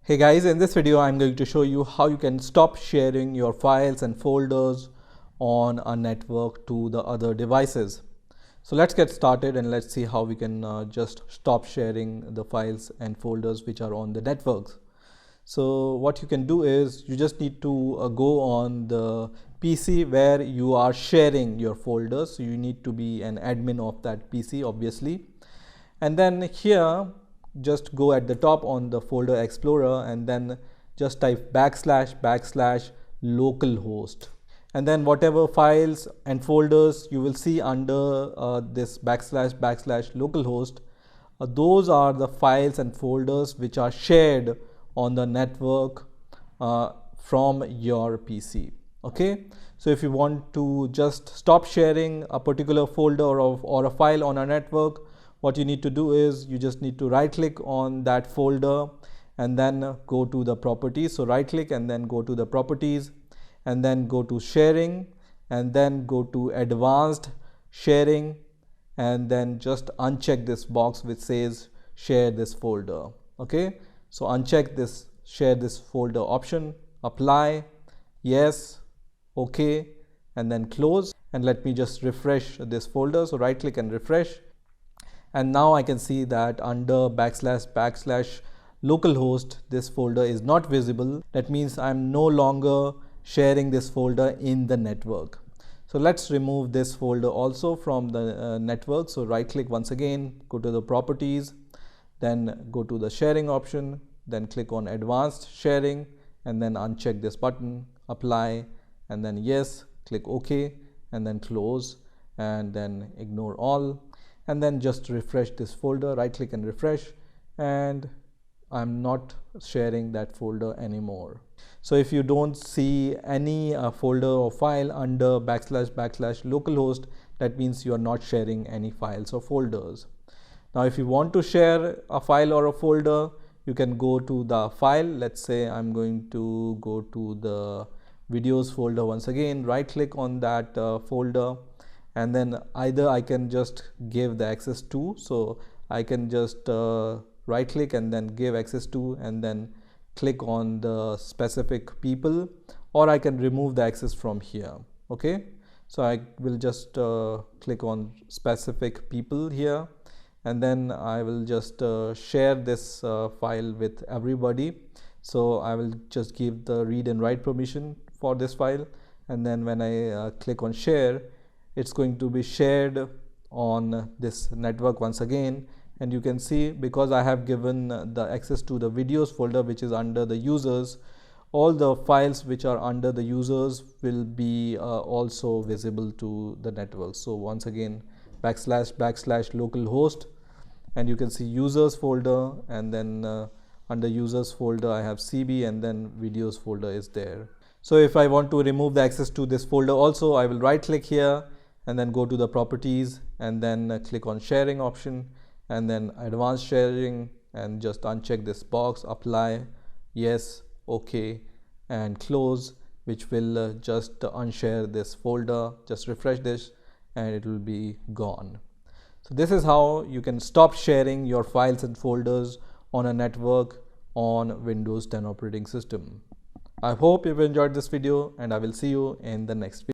Hey guys, in this video I'm going to show you how you can stop sharing your files and folders on a network to the other devices. So let's get started and let's see how we can just stop sharing the files and folders which are on the networks. So what you can do is you just need to go on the PC where you are sharing your folders. So you need to be an admin of that PC obviously. And then here just go at the top on the folder explorer and then just type // localhost, and then whatever files and folders you will see under this / localhost, those are the files and folders which are shared on the network from your PC. Okay, so if you want to just stop sharing a particular folder or a file on a network, what you need to do is you just need to right click on that folder and then go to the properties. So right click and then go to the properties and then go to sharing and then go to advanced sharing and then just uncheck this box which says share this folder. Okay, so uncheck this share this folder option, apply, yes, okay, and then close. And let me just refresh this folder. So right click and refresh. And now I can see that under / localhost, this folder is not visible. That means I'm no longer sharing this folder in the network. So let's remove this folder also from the network. So right click once again, go to the properties, then go to the sharing option, then click on advanced sharing and then uncheck this button, apply, and then yes, click OK and then close and then ignore all. And then just refresh this folder, right click and refresh, and I'm not sharing that folder anymore. So if you don't see any folder or file under / localhost, that means you are not sharing any files or folders. Now if you want to share a file or a folder, you can go to the file. Let's say I'm going to go to the videos folder once again, right click on that folder, and then either I can just give the access to, so I can just right click and then give access to and then click on the specific people, or I can remove the access from here. Okay, so I will just click on specific people here and then I will just share this file with everybody. So I will just give the read and write permission for this file, and then when I click on share, it's going to be shared on this network once again. And you can see, because I have given the access to the videos folder which is under the users, all the files which are under the users will be also visible to the network. So once again / localhost, and you can see users folder, and then under users folder I have CB, and then videos folder is there. So if I want to remove the access to this folder also, I will right click here and then go to the properties and then click on sharing option and then advanced sharing and just uncheck this box, apply, yes, okay, and close, which will just unshare this folder. Just refresh this and it will be gone. So this is how you can stop sharing your files and folders on a network on Windows 10 operating system. I hope you've enjoyed this video and I will see you in the next video.